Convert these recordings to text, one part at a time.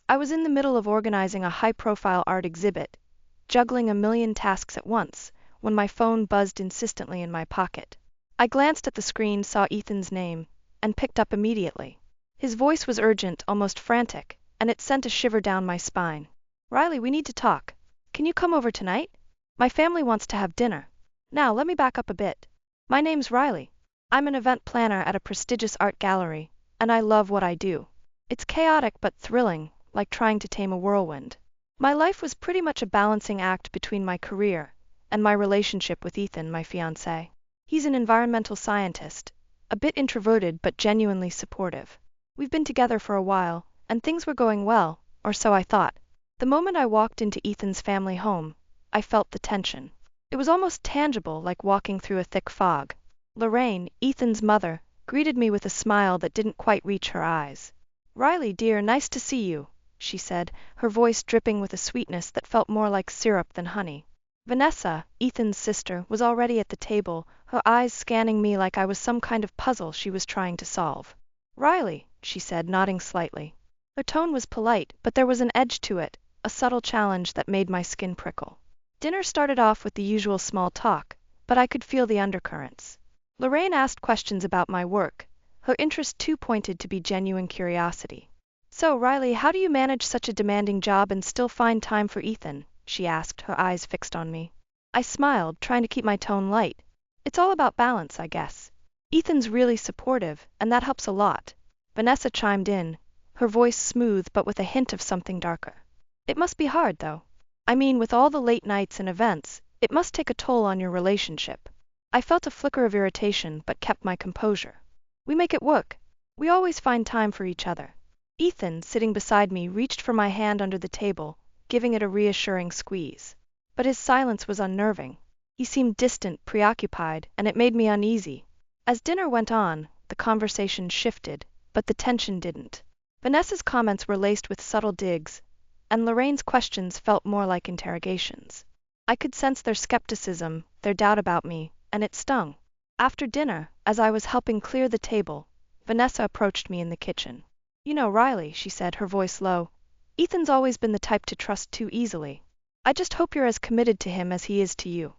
I was in the middle of organizing a high-profile art exhibit, juggling a million tasks at once, when my phone buzzed insistently in my pocket. I glanced at the screen, saw Ethan's name, and picked up immediately. His voice was urgent, almost frantic, and it sent a shiver down my spine. "Riley, we need to talk. Can you come over tonight? My family wants to have dinner." Now, let me back up a bit. My name's Riley. I'm an event planner at a prestigious art gallery, and I love what I do. It's chaotic but thrilling, like trying to tame a whirlwind. My life was pretty much a balancing act between my career and my relationship with Ethan, my fiancé. He's an environmental scientist, a bit introverted but genuinely supportive. We've been together for a while, and things were going well, or so I thought. The moment I walked into Ethan's family home, I felt the tension. It was almost tangible, like walking through a thick fog. Lorraine, Ethan's mother, greeted me with a smile that didn't quite reach her eyes. "Riley, dear, nice to see you," she said, her voice dripping with a sweetness that felt more like syrup than honey. Vanessa, Ethan's sister, was already at the table, her eyes scanning me like I was some kind of puzzle she was trying to solve. "Riley," she said, nodding slightly. Her tone was polite, but there was an edge to it, a subtle challenge that made my skin prickle. Dinner started off with the usual small talk, but I could feel the undercurrents. Lorraine asked questions about my work, her interest too pointed to be genuine curiosity. "So, Riley, how do you manage such a demanding job and still find time for Ethan?" she asked, her eyes fixed on me. I smiled, trying to keep my tone light. "It's all about balance, I guess. Ethan's really supportive, and that helps a lot." Vanessa chimed in, her voice smooth but with a hint of something darker. "It must be hard, though. I mean, with all the late nights and events, it must take a toll on your relationship." I felt a flicker of irritation but kept my composure. "We make it work. We always find time for each other." Ethan, sitting beside me, reached for my hand under the table, giving it a reassuring squeeze. But his silence was unnerving. He seemed distant, preoccupied, and it made me uneasy. As dinner went on, the conversation shifted, but the tension didn't. Vanessa's comments were laced with subtle digs, and Lorraine's questions felt more like interrogations. I could sense their skepticism, their doubt about me, and it stung. After dinner, as I was helping clear the table, Vanessa approached me in the kitchen. "You know, Riley," she said, her voice low, "Ethan's always been the type to trust too easily. I just hope you're as committed to him as he is to you."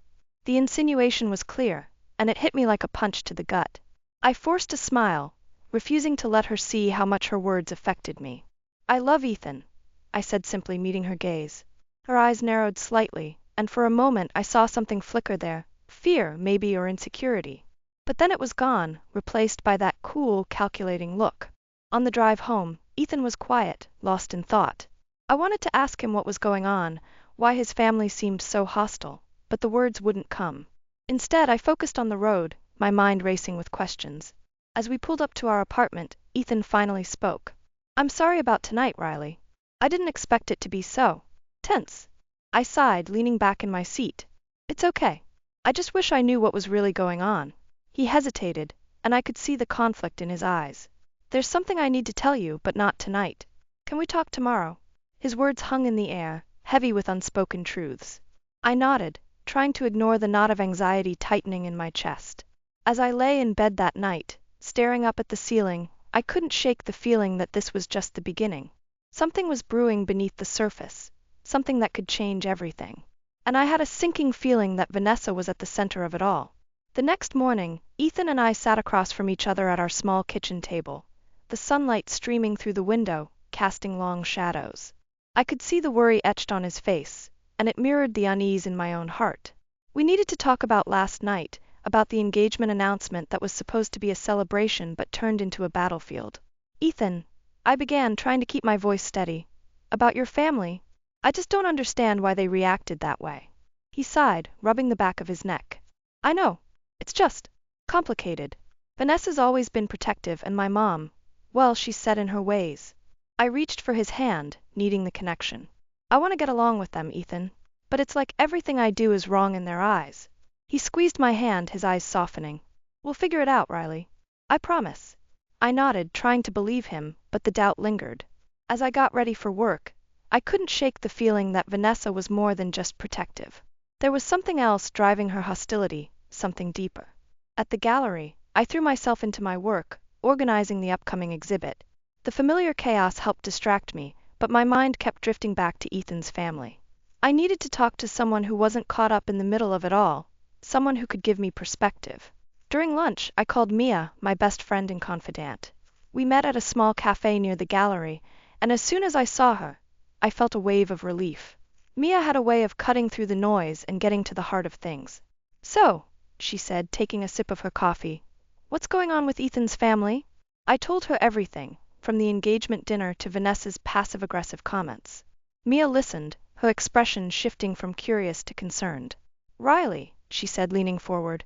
The insinuation was clear, and it hit me like a punch to the gut. I forced a smile, refusing to let her see how much her words affected me. "I love Ethan," I said simply, meeting her gaze. Her eyes narrowed slightly, and for a moment I saw something flicker there, fear, maybe, or insecurity. But then it was gone, replaced by that cool, calculating look. On the drive home, Ethan was quiet, lost in thought. I wanted to ask him what was going on, why his family seemed so hostile, but the words wouldn't come. Instead, I focused on the road, my mind racing with questions. As we pulled up to our apartment, Ethan finally spoke. "I'm sorry about tonight, Riley. I didn't expect it to be so tense." I sighed, leaning back in my seat. "It's okay. I just wish I knew what was really going on." He hesitated, and I could see the conflict in his eyes. "There's something I need to tell you, but not tonight. Can we talk tomorrow?" His words hung in the air, heavy with unspoken truths. I nodded, trying to ignore the knot of anxiety tightening in my chest. As I lay in bed that night, staring up at the ceiling, I couldn't shake the feeling that this was just the beginning. Something was brewing beneath the surface, something that could change everything. And I had a sinking feeling that Vanessa was at the center of it all. The next morning, Ethan and I sat across from each other at our small kitchen table, the sunlight streaming through the window, casting long shadows. I could see the worry etched on his face, and it mirrored the unease in my own heart. We needed to talk about last night, about the engagement announcement that was supposed to be a celebration but turned into a battlefield. "Ethan," I began, trying to keep my voice steady, "about your family, I just don't understand why they reacted that way." He sighed, rubbing the back of his neck. "I know. It's just complicated. Vanessa's always been protective, and my mom, well, she's set in her ways." I reached for his hand, needing the connection. "I want to get along with them, Ethan, but it's like everything I do is wrong in their eyes." He squeezed my hand, his eyes softening. "We'll figure it out, Riley. I promise." I nodded, trying to believe him, but the doubt lingered. As I got ready for work, I couldn't shake the feeling that Vanessa was more than just protective. There was something else driving her hostility, something deeper. At the gallery, I threw myself into my work, organizing the upcoming exhibit. The familiar chaos helped distract me, but my mind kept drifting back to Ethan's family. I needed to talk to someone who wasn't caught up in the middle of it all, someone who could give me perspective. During lunch, I called Mia, my best friend and confidant. We met at a small cafe near the gallery, and as soon as I saw her, I felt a wave of relief. Mia had a way of cutting through the noise and getting to the heart of things. "So," she said, taking a sip of her coffee, "what's going on with Ethan's family?" I told her everything, from the engagement dinner to Vanessa's passive-aggressive comments. Mia listened, her expression shifting from curious to concerned. "Riley," she said, leaning forward,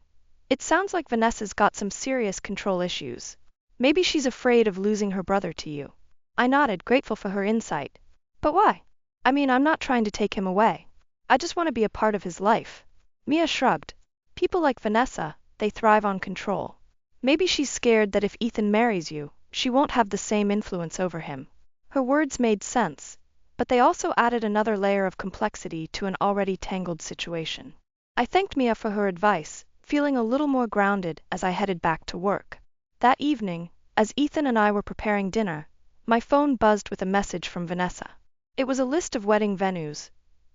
"it sounds like Vanessa's got some serious control issues. Maybe she's afraid of losing her brother to you." I nodded, grateful for her insight. "But why? I mean, I'm not trying to take him away. I just want to be a part of his life." Mia shrugged. "People like Vanessa, they thrive on control. Maybe she's scared that if Ethan marries you, she won't have the same influence over him." Her words made sense, but they also added another layer of complexity to an already tangled situation. I thanked Mia for her advice, feeling a little more grounded as I headed back to work. That evening, as Ethan and I were preparing dinner, my phone buzzed with a message from Vanessa. It was a list of wedding venues,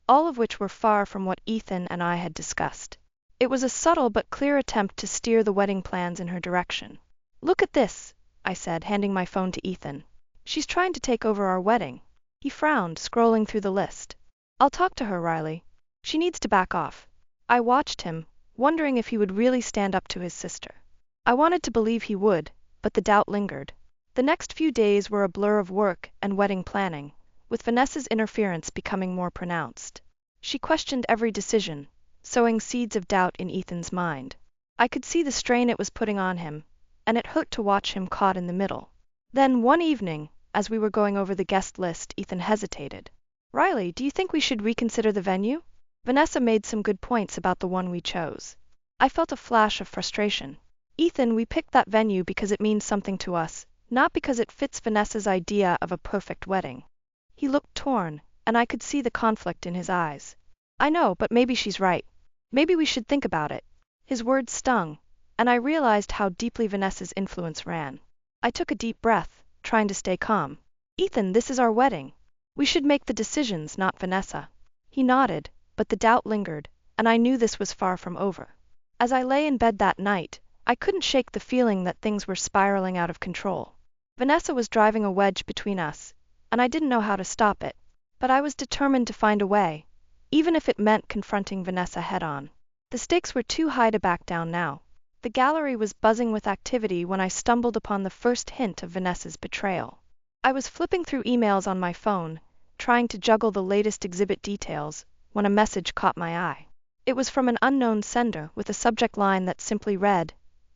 all of which were far from what Ethan and I had discussed. It was a subtle but clear attempt to steer the wedding plans in her direction. "Look at this," I said, handing my phone to Ethan. "She's trying to take over our wedding." He frowned, scrolling through the list. "I'll talk to her, Riley. She needs to back off." I watched him, wondering if he would really stand up to his sister. I wanted to believe he would, but the doubt lingered. The next few days were a blur of work and wedding planning, with Vanessa's interference becoming more pronounced. She questioned every decision, sowing seeds of doubt in Ethan's mind. I could see the strain it was putting on him, and it hurt to watch him caught in the middle. Then one evening, as we were going over the guest list, Ethan hesitated. "Riley, do you think we should reconsider the venue? Vanessa made some good points about the one we chose." I felt a flash of frustration. "Ethan, we picked that venue because it means something to us, not because it fits Vanessa's idea of a perfect wedding." He looked torn, and I could see the conflict in his eyes. "I know, but maybe she's right. Maybe we should think about it." His words stung, and I realized how deeply Vanessa's influence ran. I took a deep breath, trying to stay calm. "Ethan, this is our wedding. We should make the decisions, not Vanessa." He nodded, but the doubt lingered, and I knew this was far from over. As I lay in bed that night, I couldn't shake the feeling that things were spiraling out of control. Vanessa was driving a wedge between us, and I didn't know how to stop it. But I was determined to find a way, even if it meant confronting Vanessa head-on. The stakes were too high to back down now. The gallery was buzzing with activity when I stumbled upon the first hint of Vanessa's betrayal. I was flipping through emails on my phone, trying to juggle the latest exhibit details, when a message caught my eye. It was from an unknown sender with a subject line that simply read,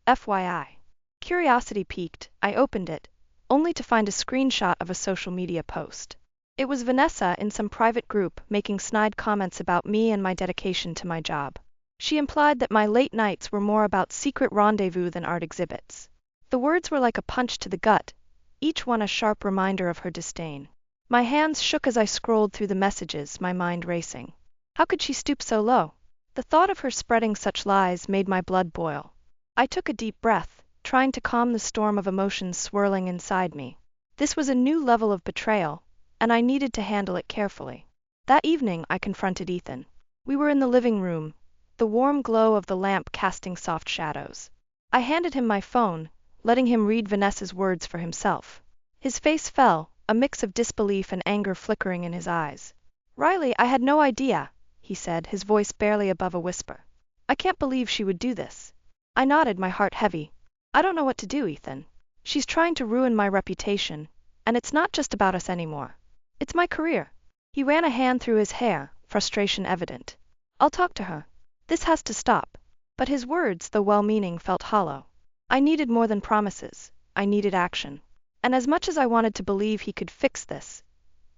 "FYI." Curiosity piqued, I opened it, only to find a screenshot of a social media post. It was Vanessa in some private group making snide comments about me and my dedication to my job. She implied that my late nights were more about secret rendezvous than art exhibits. The words were like a punch to the gut, each one a sharp reminder of her disdain. My hands shook as I scrolled through the messages, my mind racing. How could she stoop so low? The thought of her spreading such lies made my blood boil. I took a deep breath, trying to calm the storm of emotions swirling inside me. This was a new level of betrayal, and I needed to handle it carefully. That evening, I confronted Ethan. We were in the living room, the warm glow of the lamp casting soft shadows. I handed him my phone, letting him read Vanessa's words for himself. His face fell, a mix of disbelief and anger flickering in his eyes. "Riley, I had no idea," he said, his voice barely above a whisper. "I can't believe she would do this." I nodded, my heart heavy. "I don't know what to do, Ethan. She's trying to ruin my reputation, and it's not just about us anymore. It's my career." He ran a hand through his hair, frustration evident. "I'll talk to her. This has to stop." But his words, though well-meaning, felt hollow. I needed more than promises. I needed action. And as much as I wanted to believe he could fix this,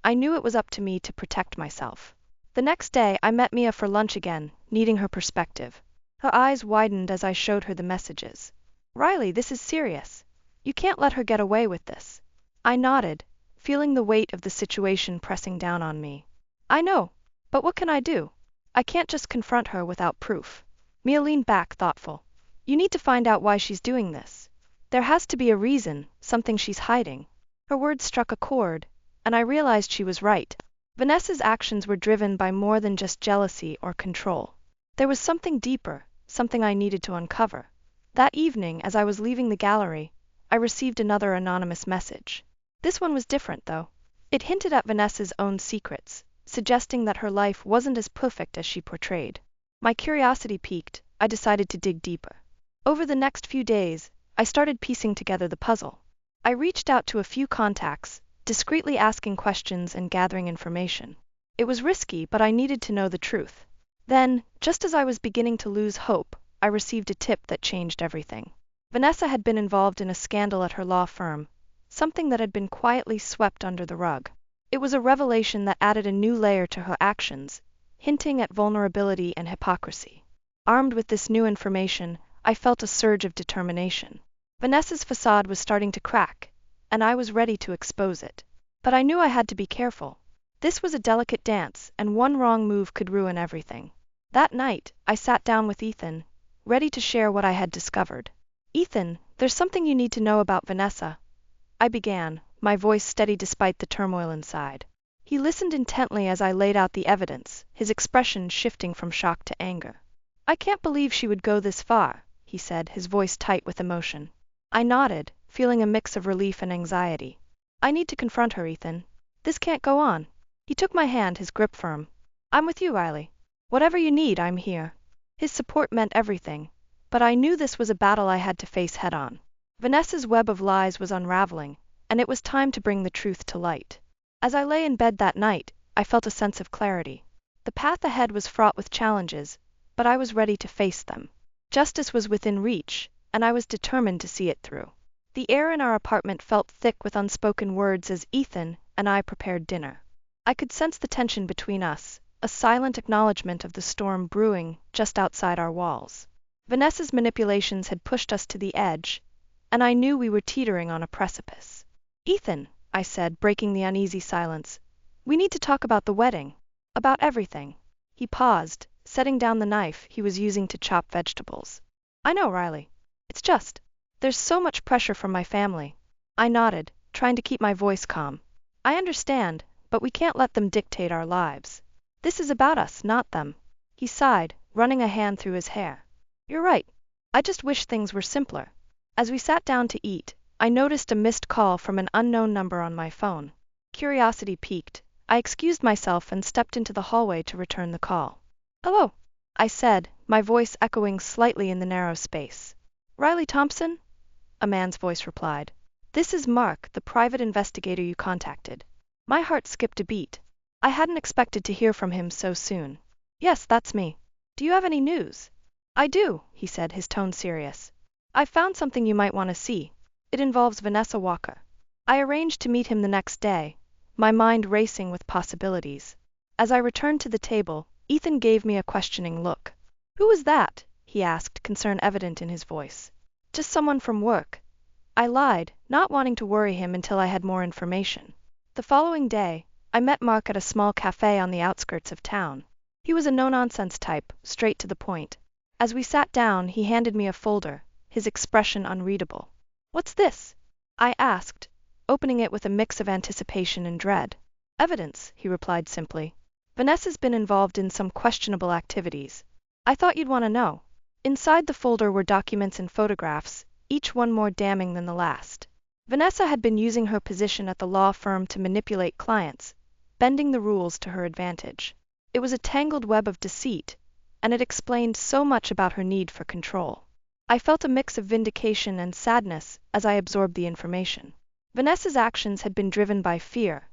I knew it was up to me to protect myself. The next day, I met Mia for lunch again, needing her perspective. Her eyes widened as I showed her the messages. "Riley, this is serious. You can't let her get away with this." I nodded, feeling the weight of the situation pressing down on me. "I know, but what can I do? I can't just confront her without proof." Mia leaned back, thoughtful. "You need to find out why she's doing this. There has to be a reason, something she's hiding." Her words struck a chord, and I realized she was right. Vanessa's actions were driven by more than just jealousy or control. There was something deeper, something I needed to uncover. That evening, as I was leaving the gallery, I received another anonymous message. This one was different, though. It hinted at Vanessa's own secrets, suggesting that her life wasn't as perfect as she portrayed. My curiosity piqued. I decided to dig deeper. Over the next few days, I started piecing together the puzzle. I reached out to a few contacts, discreetly asking questions and gathering information. It was risky, but I needed to know the truth. Then, just as I was beginning to lose hope, I received a tip that changed everything. Vanessa had been involved in a scandal at her law firm, something that had been quietly swept under the rug. It was a revelation that added a new layer to her actions, hinting at vulnerability and hypocrisy. Armed with this new information, I felt a surge of determination. Vanessa's facade was starting to crack, and I was ready to expose it. But I knew I had to be careful. This was a delicate dance, and one wrong move could ruin everything. That night, I sat down with Ethan, ready to share what I had discovered. "Ethan, there's something you need to know about Vanessa," I began, my voice steady despite the turmoil inside. He listened intently as I laid out the evidence, his expression shifting from shock to anger. "I can't believe she would go this far," he said, his voice tight with emotion. I nodded, feeling a mix of relief and anxiety. "I need to confront her, Ethan. This can't go on." He took my hand, his grip firm. "I'm with you, Riley. Whatever you need, I'm here." His support meant everything, but I knew this was a battle I had to face head-on. Vanessa's web of lies was unraveling, and it was time to bring the truth to light. As I lay in bed that night, I felt a sense of clarity. The path ahead was fraught with challenges, but I was ready to face them. Justice was within reach, and I was determined to see it through. The air in our apartment felt thick with unspoken words as Ethan and I prepared dinner. I could sense the tension between us, a silent acknowledgement of the storm brewing just outside our walls. Vanessa's manipulations had pushed us to the edge, and I knew we were teetering on a precipice. "Ethan," I said, breaking the uneasy silence, "we need to talk about the wedding. About everything." He paused, setting down the knife he was using to chop vegetables. "I know, Riley. It's just, there's so much pressure from my family." I nodded, trying to keep my voice calm. "I understand, but we can't let them dictate our lives. This is about us, not them." He sighed, running a hand through his hair. "You're right. I just wish things were simpler." As we sat down to eat, I noticed a missed call from an unknown number on my phone. Curiosity piqued. I excused myself and stepped into the hallway to return the call. "Hello," I said, my voice echoing slightly in the narrow space. "Riley Thompson?" A man's voice replied. "This is Mark, the private investigator you contacted." My heart skipped a beat. I hadn't expected to hear from him so soon. "Yes, that's me. Do you have any news?" "I do," he said, his tone serious. "I found something you might want to see. It involves Vanessa Walker." I arranged to meet him the next day, my mind racing with possibilities. As I returned to the table, Ethan gave me a questioning look. "Who was that?" he asked, concern evident in his voice. "Just someone from work." I lied, not wanting to worry him until I had more information. The following day, I met Mark at a small cafe on the outskirts of town. He was a no-nonsense type, straight to the point. As we sat down, he handed me a folder, his expression unreadable. "What's this?" I asked, opening it with a mix of anticipation and dread. "Evidence," he replied simply. "Vanessa's been involved in some questionable activities. I thought you'd want to know." Inside the folder were documents and photographs, each one more damning than the last. Vanessa had been using her position at the law firm to manipulate clients, bending the rules to her advantage. It was a tangled web of deceit, and it explained so much about her need for control. I felt a mix of vindication and sadness as I absorbed the information. Vanessa's actions had been driven by fear,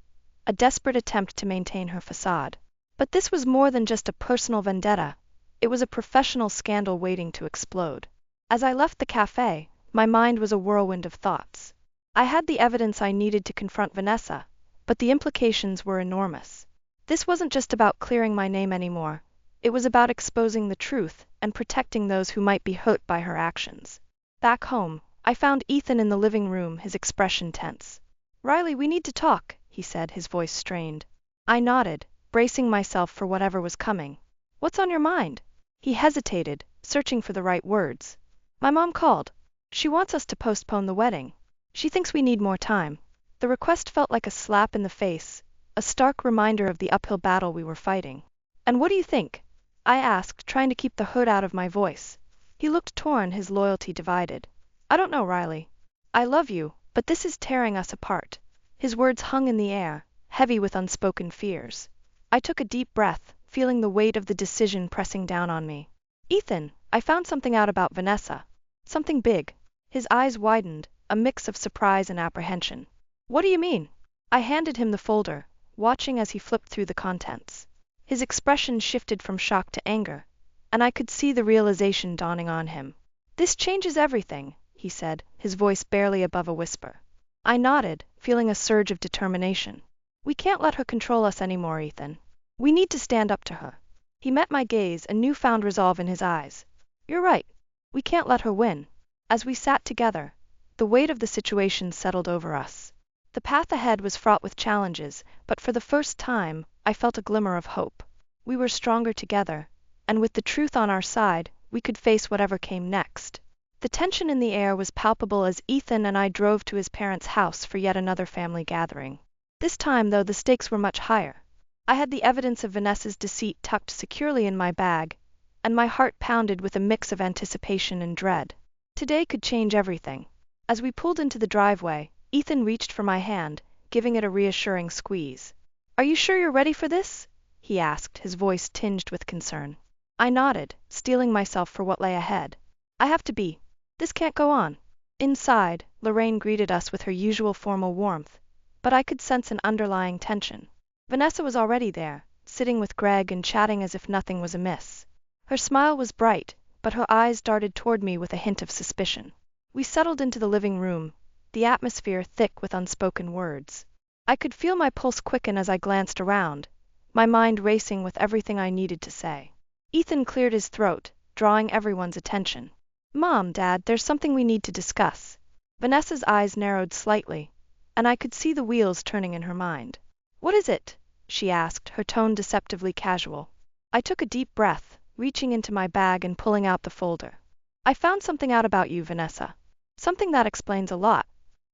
a desperate attempt to maintain her facade. But this was more than just a personal vendetta. It was a professional scandal waiting to explode. As I left the cafe, my mind was a whirlwind of thoughts. I had the evidence I needed to confront Vanessa, but the implications were enormous. This wasn't just about clearing my name anymore. It was about exposing the truth and protecting those who might be hurt by her actions. Back home, I found Ethan in the living room, his expression tense. "Riley, we need to talk," he said, his voice strained. I nodded, bracing myself for whatever was coming. "What's on your mind?" He hesitated, searching for the right words. "My mom called. She wants us to postpone the wedding. She thinks we need more time." The request felt like a slap in the face, a stark reminder of the uphill battle we were fighting. "And what do you think?" I asked, trying to keep the hurt out of my voice. He looked torn, his loyalty divided. "I don't know, Riley. I love you, but this is tearing us apart." His words hung in the air, heavy with unspoken fears. I took a deep breath, feeling the weight of the decision pressing down on me. "Ethan, I found something out about Vanessa. Something big." His eyes widened, a mix of surprise and apprehension. "What do you mean?" I handed him the folder, watching as he flipped through the contents. His expression shifted from shock to anger, and I could see the realization dawning on him. "This changes everything," he said, his voice barely above a whisper. I nodded, feeling a surge of determination. "We can't let her control us anymore, Ethan. We need to stand up to her." He met my gaze, a newfound resolve in his eyes. "You're right. We can't let her win." As we sat together, the weight of the situation settled over us. The path ahead was fraught with challenges, but for the first time, I felt a glimmer of hope. We were stronger together, and with the truth on our side, we could face whatever came next. The tension in the air was palpable as Ethan and I drove to his parents' house for yet another family gathering. This time, though, the stakes were much higher. I had the evidence of Vanessa's deceit tucked securely in my bag, and my heart pounded with a mix of anticipation and dread. Today could change everything. As we pulled into the driveway, Ethan reached for my hand, giving it a reassuring squeeze. "Are you sure you're ready for this?" he asked, his voice tinged with concern. I nodded, steeling myself for what lay ahead. "I have to be. This can't go on." Inside, Lorraine greeted us with her usual formal warmth, but I could sense an underlying tension. Vanessa was already there, sitting with Greg and chatting as if nothing was amiss. Her smile was bright, but her eyes darted toward me with a hint of suspicion. We settled into the living room, the atmosphere thick with unspoken words. I could feel my pulse quicken as I glanced around, my mind racing with everything I needed to say. Ethan cleared his throat, drawing everyone's attention. "Mom, Dad, there's something we need to discuss." Vanessa's eyes narrowed slightly, and I could see the wheels turning in her mind. "What is it?" she asked, her tone deceptively casual. I took a deep breath, reaching into my bag and pulling out the folder. "I found something out about you, Vanessa. Something that explains a lot."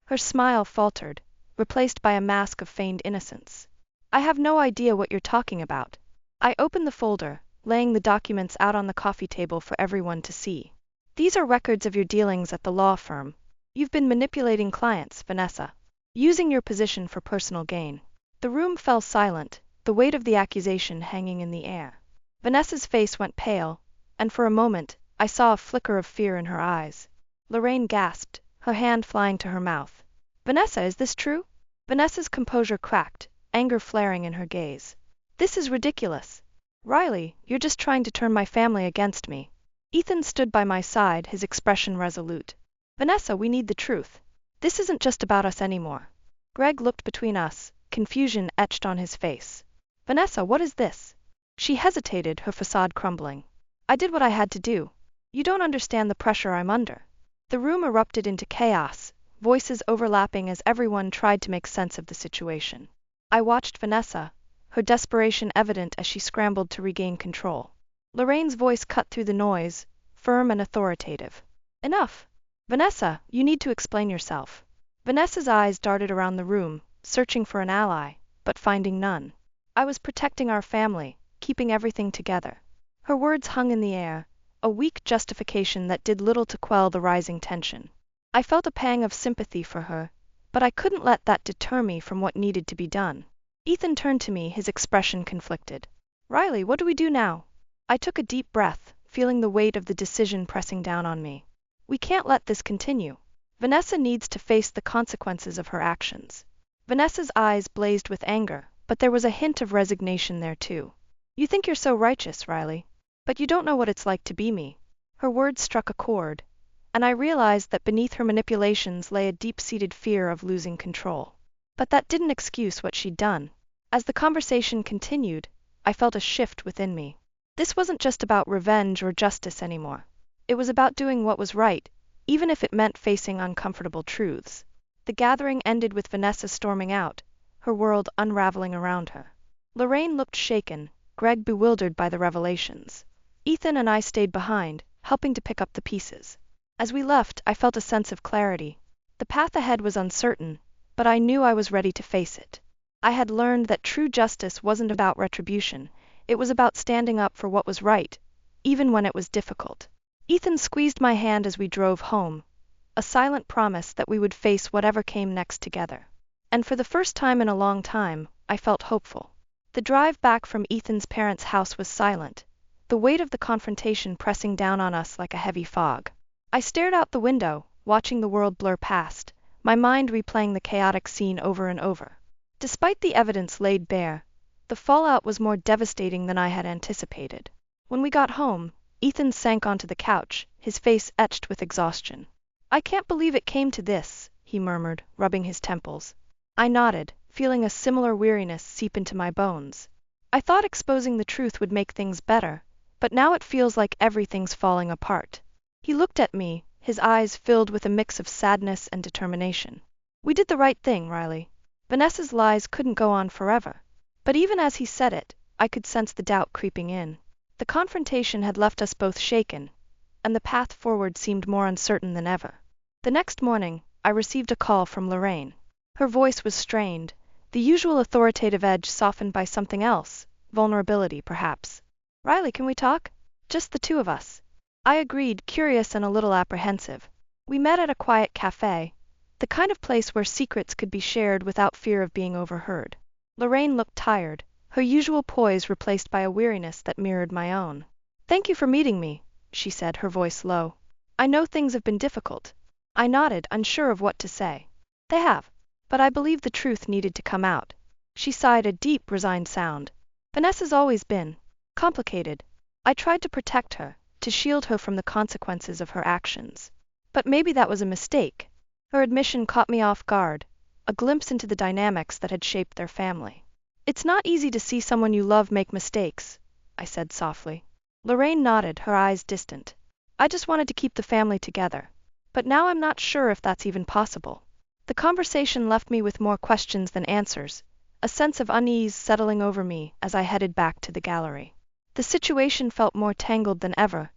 Her smile faltered, replaced by a mask of feigned innocence. "I have no idea what you're talking about." I opened the folder, laying the documents out on the coffee table for everyone to see. "These are records of your dealings at the law firm. You've been manipulating clients, Vanessa, using your position for personal gain." The room fell silent, the weight of the accusation hanging in the air. Vanessa's face went pale, and for a moment, I saw a flicker of fear in her eyes. Lorraine gasped, her hand flying to her mouth. "Vanessa, is this true?" Vanessa's composure cracked, anger flaring in her gaze. "This is ridiculous. Riley, you're just trying to turn my family against me." Ethan stood by my side, his expression resolute. "Vanessa, we need the truth. This isn't just about us anymore." Greg looked between us, confusion etched on his face. "Vanessa, what is this?" She hesitated, her facade crumbling. "I did what I had to do. You don't understand the pressure I'm under." The room erupted into chaos, voices overlapping as everyone tried to make sense of the situation. I watched Vanessa, her desperation evident as she scrambled to regain control. Lorraine's voice cut through the noise, firm and authoritative. "Enough. Vanessa, you need to explain yourself." Vanessa's eyes darted around the room, searching for an ally, but finding none. "I was protecting our family, keeping everything together." Her words hung in the air, a weak justification that did little to quell the rising tension. I felt a pang of sympathy for her, but I couldn't let that deter me from what needed to be done. Ethan turned to me, his expression conflicted. "Riley, what do we do now?" I took a deep breath, feeling the weight of the decision pressing down on me. "We can't let this continue. Vanessa needs to face the consequences of her actions." Vanessa's eyes blazed with anger, but there was a hint of resignation there too. "You think you're so righteous, Riley, but you don't know what it's like to be me." Her words struck a chord, and I realized that beneath her manipulations lay a deep-seated fear of losing control. But that didn't excuse what she'd done. As the conversation continued, I felt a shift within me. This wasn't just about revenge or justice anymore. It was about doing what was right, even if it meant facing uncomfortable truths. The gathering ended with Vanessa storming out, her world unraveling around her. Lorraine looked shaken, Greg bewildered by the revelations. Ethan and I stayed behind, helping to pick up the pieces. As we left, I felt a sense of clarity. The path ahead was uncertain, but I knew I was ready to face it. I had learned that true justice wasn't about retribution, it was about standing up for what was right, even when it was difficult. Ethan squeezed my hand as we drove home, a silent promise that we would face whatever came next together. And for the first time in a long time, I felt hopeful. The drive back from Ethan's parents' house was silent, the weight of the confrontation pressing down on us like a heavy fog. I stared out the window, watching the world blur past, my mind replaying the chaotic scene over and over. Despite the evidence laid bare, the fallout was more devastating than I had anticipated. When we got home, Ethan sank onto the couch, his face etched with exhaustion. "I can't believe it came to this," he murmured, rubbing his temples. I nodded, feeling a similar weariness seep into my bones. "I thought exposing the truth would make things better, but now it feels like everything's falling apart." He looked at me, his eyes filled with a mix of sadness and determination. "We did the right thing, Riley. Vanessa's lies couldn't go on forever." But even as he said it, I could sense the doubt creeping in. The confrontation had left us both shaken, and the path forward seemed more uncertain than ever. The next morning, I received a call from Lorraine. Her voice was strained, the usual authoritative edge softened by something else, vulnerability perhaps. "Riley, can we talk? Just the two of us." I agreed, curious and a little apprehensive. We met at a quiet cafe, the kind of place where secrets could be shared without fear of being overheard. Lorraine looked tired, her usual poise replaced by a weariness that mirrored my own. "Thank you for meeting me," she said, her voice low. "I know things have been difficult." I nodded, unsure of what to say. "They have. But I believe the truth needed to come out." She sighed, a deep, resigned sound. "Vanessa's always been complicated. I tried to protect her, to shield her from the consequences of her actions. But maybe that was a mistake." Her admission caught me off guard, a glimpse into the dynamics that had shaped their family. "It's not easy to see someone you love make mistakes," I said softly. Lorraine nodded, her eyes distant. "I just wanted to keep the family together. But now I'm not sure if that's even possible." The conversation left me with more questions than answers, a sense of unease settling over me as I headed back to the gallery. The situation felt more tangled than ever,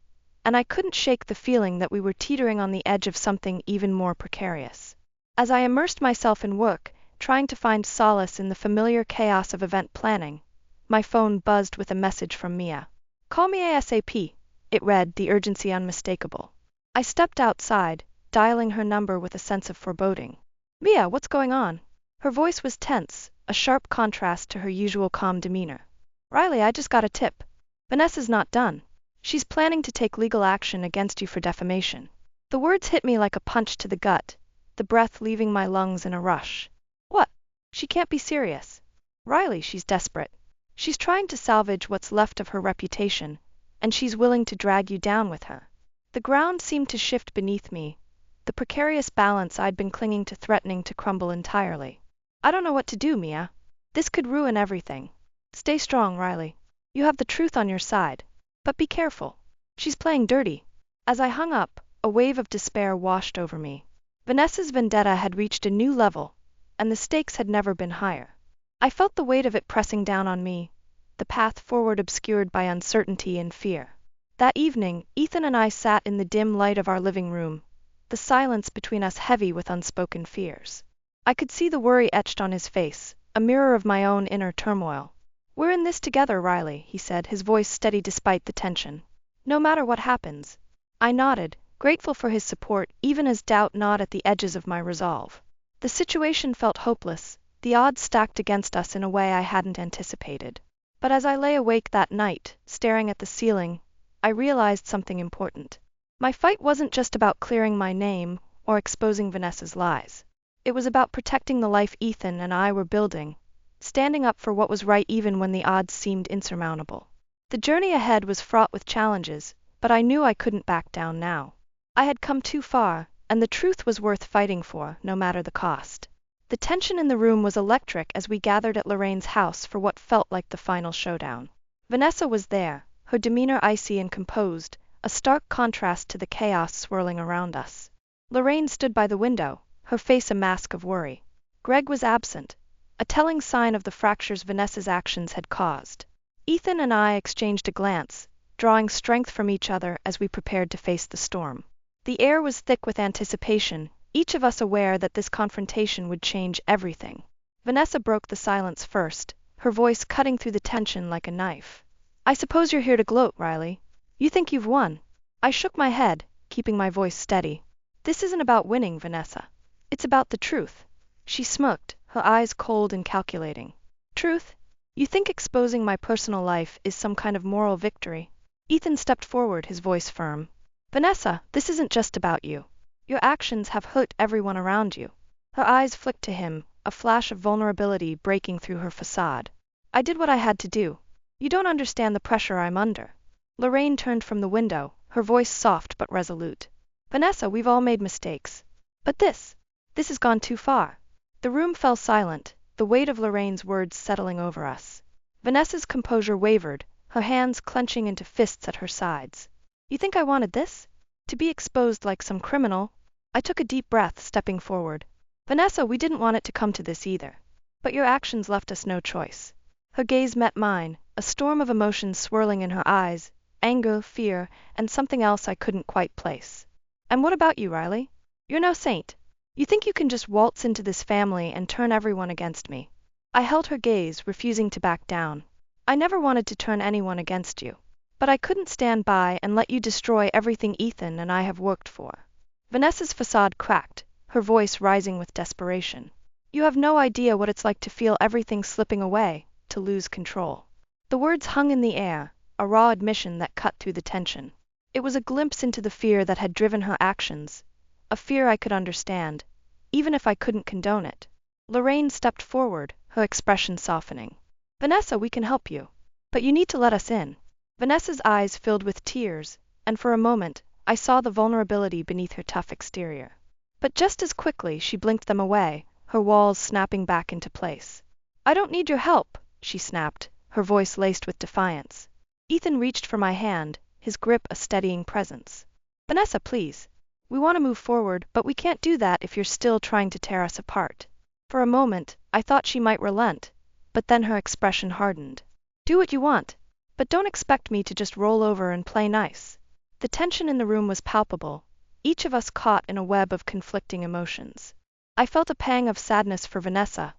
and I couldn't shake the feeling that we were teetering on the edge of something even more precarious. As I immersed myself in work, trying to find solace in the familiar chaos of event planning, my phone buzzed with a message from Mia. "Call me ASAP," it read, the urgency unmistakable. I stepped outside, dialing her number with a sense of foreboding. "Mia, what's going on?" Her voice was tense, a sharp contrast to her usual calm demeanor. "Riley, I just got a tip. Vanessa's not done. She's planning to take legal action against you for defamation." The words hit me like a punch to the gut, the breath leaving my lungs in a rush. "What? She can't be serious." "Riley, she's desperate. She's trying to salvage what's left of her reputation, and she's willing to drag you down with her." The ground seemed to shift beneath me, the precarious balance I'd been clinging to threatening to crumble entirely. "I don't know what to do, Mia. This could ruin everything. Stay strong, Riley. You have the truth on your side. But be careful. She's playing dirty." As I hung up, a wave of despair washed over me. Vanessa's vendetta had reached a new level, and the stakes had never been higher. I felt the weight of it pressing down on me, the path forward obscured by uncertainty and fear. That evening, Ethan and I sat in the dim light of our living room, the silence between us heavy with unspoken fears. I could see the worry etched on his face, a mirror of my own inner turmoil. "We're in this together, Riley," he said, his voice steady despite the tension. "No matter what happens." I nodded, grateful for his support even as doubt gnawed at the edges of my resolve. The situation felt hopeless, the odds stacked against us in a way I hadn't anticipated. But as I lay awake that night, staring at the ceiling, I realized something important. My fight wasn't just about clearing my name or exposing Vanessa's lies. It was about protecting the life Ethan and I were building, standing up for what was right even when the odds seemed insurmountable. The journey ahead was fraught with challenges, but I knew I couldn't back down now. I had come too far, and the truth was worth fighting for, no matter the cost. The tension in the room was electric as we gathered at Lorraine's house for what felt like the final showdown. Vanessa was there, her demeanor icy and composed, a stark contrast to the chaos swirling around us. Lorraine stood by the window, her face a mask of worry. Greg was absent, a telling sign of the fractures Vanessa's actions had caused. Ethan and I exchanged a glance, drawing strength from each other as we prepared to face the storm. The air was thick with anticipation, each of us aware that this confrontation would change everything. Vanessa broke the silence first, her voice cutting through the tension like a knife. I suppose you're here to gloat, Riley. You think you've won? I shook my head, keeping my voice steady. This isn't about winning, Vanessa. It's about the truth. She smirked, her eyes cold and calculating. Truth? You think exposing my personal life is some kind of moral victory? Ethan stepped forward, his voice firm. Vanessa, this isn't just about you. Your actions have hurt everyone around you. Her eyes flicked to him, a flash of vulnerability breaking through her facade. I did what I had to do. You don't understand the pressure I'm under. Lorraine turned from the window, her voice soft but resolute. Vanessa, we've all made mistakes. But this has gone too far. The room fell silent, the weight of Lorraine's words settling over us. Vanessa's composure wavered, her hands clenching into fists at her sides. You think I wanted this? To be exposed like some criminal? I took a deep breath, stepping forward. Vanessa, we didn't want it to come to this either. But your actions left us no choice. Her gaze met mine, a storm of emotions swirling in her eyes, anger, fear, and something else I couldn't quite place. And what about you, Riley? You're no saint. You think you can just waltz into this family and turn everyone against me? I held her gaze, refusing to back down. I never wanted to turn anyone against you. But I couldn't stand by and let you destroy everything Ethan and I have worked for. Vanessa's facade cracked, her voice rising with desperation. You have no idea what it's like to feel everything slipping away, to lose control. The words hung in the air, a raw admission that cut through the tension. It was a glimpse into the fear that had driven her actions, a fear I could understand, even if I couldn't condone it. Lorraine stepped forward, her expression softening. Vanessa, we can help you. But you need to let us in. Vanessa's eyes filled with tears, and for a moment, I saw the vulnerability beneath her tough exterior. But just as quickly she blinked them away, her walls snapping back into place. I don't need your help, she snapped, her voice laced with defiance. Ethan reached for my hand, his grip a steadying presence. Vanessa, please. We want to move forward, but we can't do that if you're still trying to tear us apart. For a moment, I thought she might relent, but then her expression hardened. Do what you want, but don't expect me to just roll over and play nice. The tension in the room was palpable, each of us caught in a web of conflicting emotions. I felt a pang of sadness for Vanessa,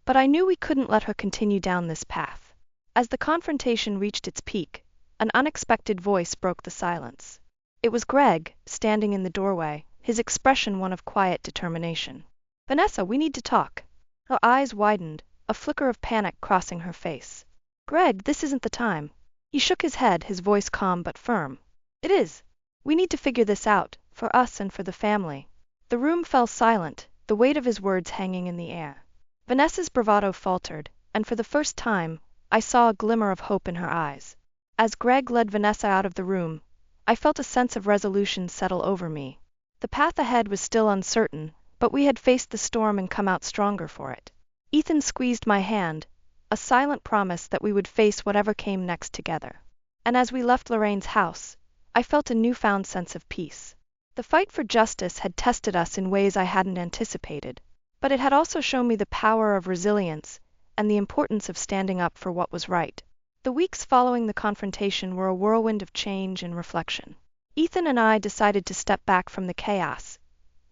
but I knew we couldn't let her continue down this path. As the confrontation reached its peak, an unexpected voice broke the silence. It was Greg, standing in the doorway, his expression one of quiet determination. Vanessa, we need to talk. Her eyes widened, a flicker of panic crossing her face. Greg, this isn't the time. He shook his head, his voice calm but firm. It is. We need to figure this out, for us and for the family. The room fell silent, the weight of his words hanging in the air. Vanessa's bravado faltered, and for the first time, I saw a glimmer of hope in her eyes. As Greg led Vanessa out of the room, I felt a sense of resolution settle over me. The path ahead was still uncertain, but we had faced the storm and come out stronger for it. Ethan squeezed my hand, a silent promise that we would face whatever came next together. And as we left Lorraine's house, I felt a newfound sense of peace. The fight for justice had tested us in ways I hadn't anticipated, but it had also shown me the power of resilience and the importance of standing up for what was right. The weeks following the confrontation were a whirlwind of change and reflection. Ethan and I decided to step back from the chaos,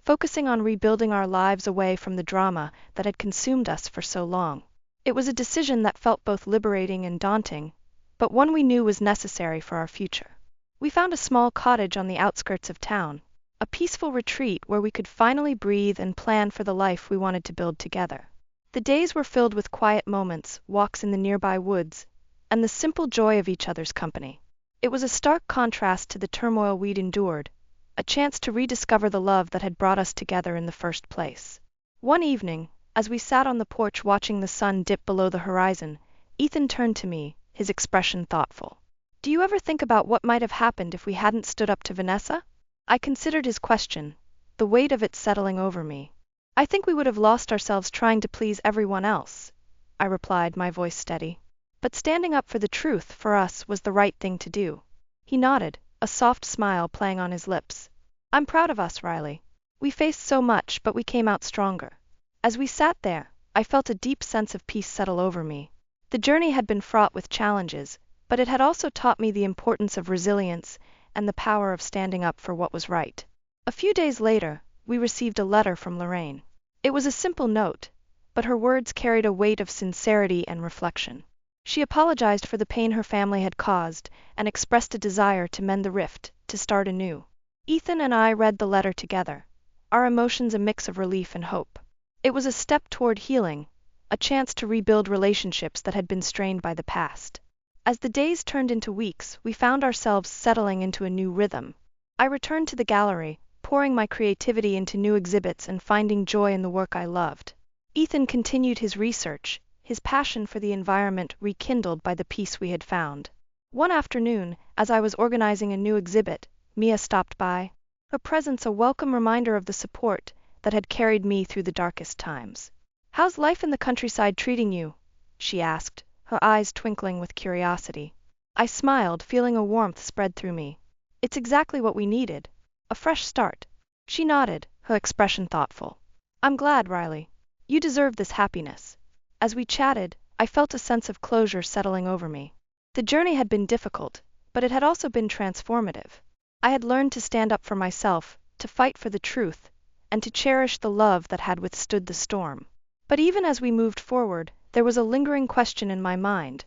focusing on rebuilding our lives away from the drama that had consumed us for so long. It was a decision that felt both liberating and daunting, but one we knew was necessary for our future. We found a small cottage on the outskirts of town, a peaceful retreat where we could finally breathe and plan for the life we wanted to build together. The days were filled with quiet moments, walks in the nearby woods, and the simple joy of each other's company. It was a stark contrast to the turmoil we'd endured, a chance to rediscover the love that had brought us together in the first place. One evening, as we sat on the porch watching the sun dip below the horizon, Ethan turned to me, his expression thoughtful. Do you ever think about what might have happened if we hadn't stood up to Vanessa? I considered his question, the weight of it settling over me. I think we would have lost ourselves trying to please everyone else, I replied, my voice steady. But standing up for the truth for us was the right thing to do. He nodded, a soft smile playing on his lips. I'm proud of us, Riley. We faced so much, but we came out stronger. As we sat there, I felt a deep sense of peace settle over me. The journey had been fraught with challenges, but it had also taught me the importance of resilience and the power of standing up for what was right. A few days later, we received a letter from Lorraine. It was a simple note, but her words carried a weight of sincerity and reflection. She apologized for the pain her family had caused and expressed a desire to mend the rift, to start anew. Ethan and I read the letter together, our emotions a mix of relief and hope. It was a step toward healing, a chance to rebuild relationships that had been strained by the past. As the days turned into weeks, we found ourselves settling into a new rhythm. I returned to the gallery, pouring my creativity into new exhibits and finding joy in the work I loved. Ethan continued his research, his passion for the environment rekindled by the peace we had found. One afternoon, as I was organizing a new exhibit, Mia stopped by, her presence a welcome reminder of the support that had carried me through the darkest times. "How's life in the countryside treating you?" she asked, her eyes twinkling with curiosity. I smiled, feeling a warmth spread through me. "It's exactly what we needed. A fresh start." She nodded, her expression thoughtful. "I'm glad, Riley. You deserve this happiness." As we chatted, I felt a sense of closure settling over me. The journey had been difficult, but it had also been transformative. I had learned to stand up for myself, to fight for the truth, and to cherish the love that had withstood the storm. But even as we moved forward, there was a lingering question in my mind,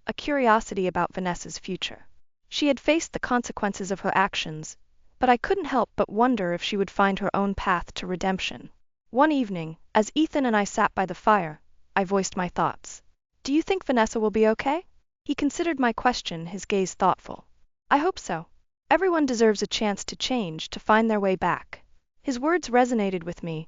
a curiosity about Vanessa's future. She had faced the consequences of her actions, but I couldn't help but wonder if she would find her own path to redemption. One evening, as Ethan and I sat by the fire, I voiced my thoughts. "Do you think Vanessa will be okay?" He considered my question, his gaze thoughtful. "I hope so. Everyone deserves a chance to change, to find their way back." His words resonated with me,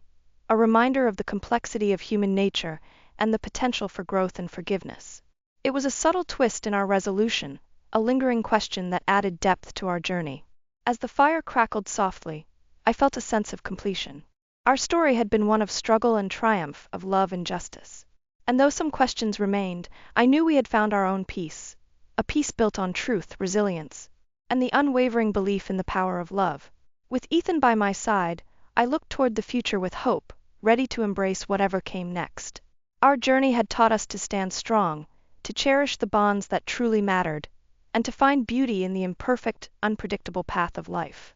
a reminder of the complexity of human nature and the potential for growth and forgiveness. It was a subtle twist in our resolution, a lingering question that added depth to our journey. As the fire crackled softly, I felt a sense of completion. Our story had been one of struggle and triumph, of love and justice. And though some questions remained, I knew we had found our own peace, a peace built on truth, resilience, and the unwavering belief in the power of love. With Ethan by my side, I looked toward the future with hope, ready to embrace whatever came next. Our journey had taught us to stand strong, to cherish the bonds that truly mattered, and to find beauty in the imperfect, unpredictable path of life.